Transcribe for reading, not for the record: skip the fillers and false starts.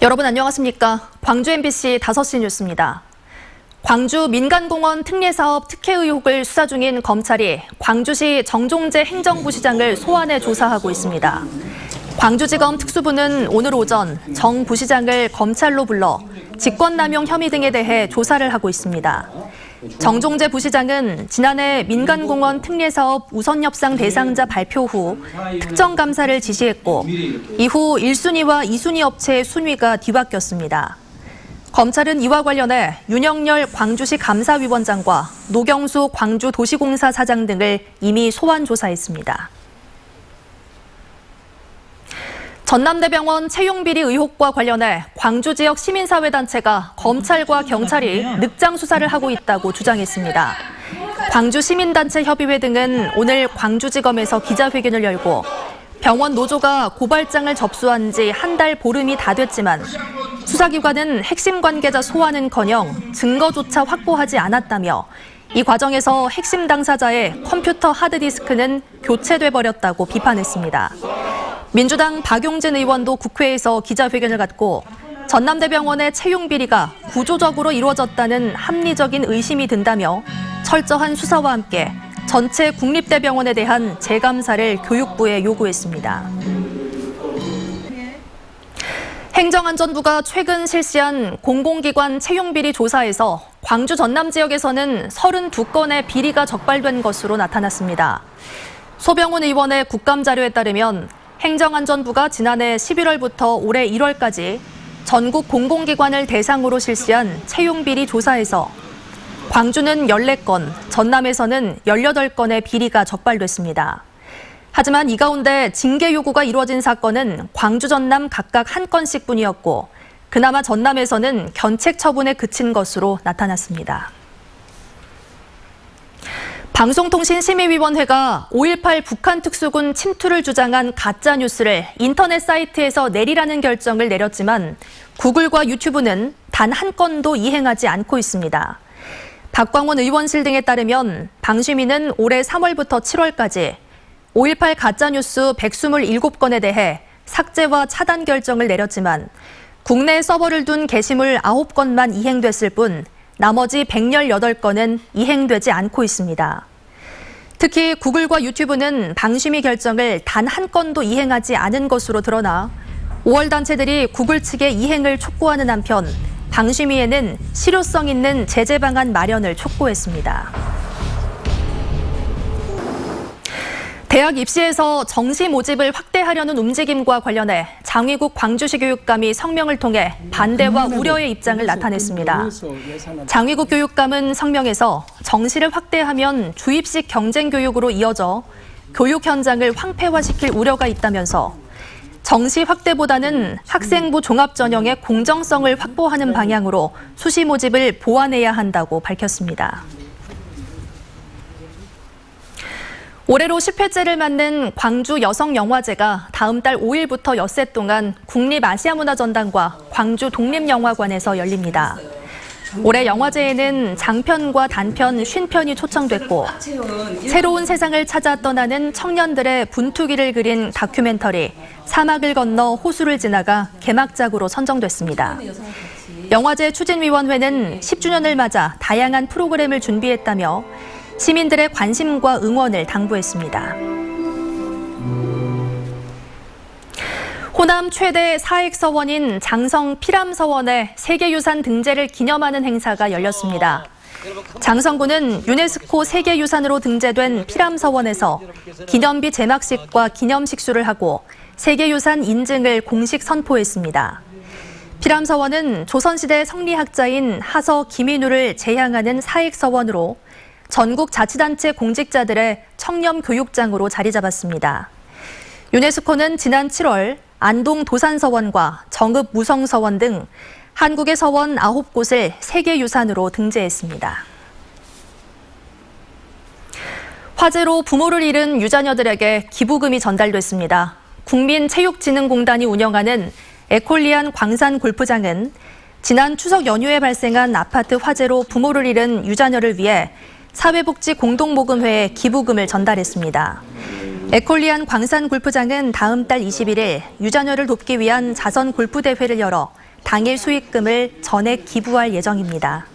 여러분 안녕하십니까? 광주 MBC 5시 뉴스입니다. 광주 민간공원 특례사업 특혜 의혹을 수사 중인 검찰이 광주시 정종재 행정부시장을 소환해 조사하고 있습니다. 광주지검 특수부는 오늘 오전 정 부시장을 검찰로 불러 직권남용 혐의 등에 대해 조사를 하고 있습니다. 정종재 부시장은 지난해 민간공원 특례사업 우선협상 대상자 발표 후 특정 감사를 지시했고 이후 1순위와 2순위 업체의 순위가 뒤바뀌었습니다. 검찰은 이와 관련해 윤영열 광주시 감사위원장과 노경수 광주도시공사 사장 등을 이미 소환 조사했습니다. 전남대병원 채용비리 의혹과 관련해 광주 지역 시민사회단체가 검찰과 경찰이 늑장 수사를 하고 있다고 주장했습니다. 광주시민단체협의회 등은 오늘 광주지검에서 기자회견을 열고 병원 노조가 고발장을 접수한 지 한 달 보름이 다 됐지만 수사기관은 핵심 관계자 소환은커녕 증거조차 확보하지 않았다며 이 과정에서 핵심 당사자의 컴퓨터 하드디스크는 교체돼 버렸다고 비판했습니다. 민주당 박용진 의원도 국회에서 기자회견을 갖고 전남대병원의 채용 비리가 구조적으로 이루어졌다는 합리적인 의심이 든다며 철저한 수사와 함께 전체 국립대병원에 대한 재감사를 교육부에 요구했습니다. 행정안전부가 최근 실시한 공공기관 채용비리 조사에서 광주 전남 지역에서는 32건의 비리가 적발된 것으로 나타났습니다. 소병훈 의원의 국감자료에 따르면 행정안전부가 지난해 11월부터 올해 1월까지 전국 공공기관을 대상으로 실시한 채용비리 조사에서 광주는 14건, 전남에서는 18건의 비리가 적발됐습니다. 하지만 이 가운데 징계 요구가 이루어진 사건은 광주, 전남 각각 1건씩 뿐이었고 그나마 전남에서는 견책 처분에 그친 것으로 나타났습니다. 방송통신심의위원회가 5.18 북한 특수군 침투를 주장한 가짜뉴스를 인터넷 사이트에서 내리라는 결정을 내렸지만 구글과 유튜브는 단 한 건도 이행하지 않고 있습니다. 박광원 의원실 등에 따르면 방심위는 올해 3월부터 7월까지 5.18 가짜뉴스 127건에 대해 삭제와 차단 결정을 내렸지만 국내 서버를 둔 게시물 9건만 이행됐을 뿐 나머지 118건은 이행되지 않고 있습니다. 특히 구글과 유튜브는 방심위 결정을 단 한 건도 이행하지 않은 것으로 드러나 5월 단체들이 구글 측의 이행을 촉구하는 한편 방심위에는 실효성 있는 제재 방안 마련을 촉구했습니다. 대학 입시에서 정시 모집을 확대하려는 움직임과 관련해 장위국 광주시 교육감이 성명을 통해 반대와 우려의 입장을 나타냈습니다. 장위국 교육감은 성명에서 정시를 확대하면 주입식 경쟁 교육으로 이어져 교육 현장을 황폐화시킬 우려가 있다면서 정시 확대보다는 학생부 종합전형의 공정성을 확보하는 방향으로 수시 모집을 보완해야 한다고 밝혔습니다. 올해로 10회째를 맞는 광주 여성영화제가 다음 달 5일부터 엿새 동안 국립아시아문화전당과 광주 독립영화관에서 열립니다. 올해 영화제에는 장편과 단편 50편이 초청됐고 새로운 세상을 찾아 떠나는 청년들의 분투기를 그린 다큐멘터리 사막을 건너 호수를 지나가 개막작으로 선정됐습니다. 영화제 추진위원회는 10주년을 맞아 다양한 프로그램을 준비했다며 시민들의 관심과 응원을 당부했습니다. 호남 최대 사액서원인 장성 피람서원의 세계유산 등재를 기념하는 행사가 열렸습니다. 장성군은 유네스코 세계유산으로 등재된 피람서원에서 기념비 제막식과 기념식수를 하고 세계유산 인증을 공식 선포했습니다. 피람서원은 조선시대 성리학자인 하서 김인우를 제향하는 사액서원으로 전국 자치단체 공직자들의 청렴교육장으로 자리 잡았습니다. 유네스코는 지난 7월 안동 도산서원과 정읍 무성서원 등 한국의 서원 9곳을 세계유산으로 등재했습니다. 화재로 부모를 잃은 유자녀들에게 기부금이 전달됐습니다. 국민체육진흥공단이 운영하는 에콜리안 광산골프장은 지난 추석 연휴에 발생한 아파트 화재로 부모를 잃은 유자녀를 위해 사회복지공동모금회에 기부금을 전달했습니다. 에콜리안 광산골프장은 다음 달 21일 유자녀를 돕기 위한 자선 골프대회를 열어 당일 수익금을 전액 기부할 예정입니다.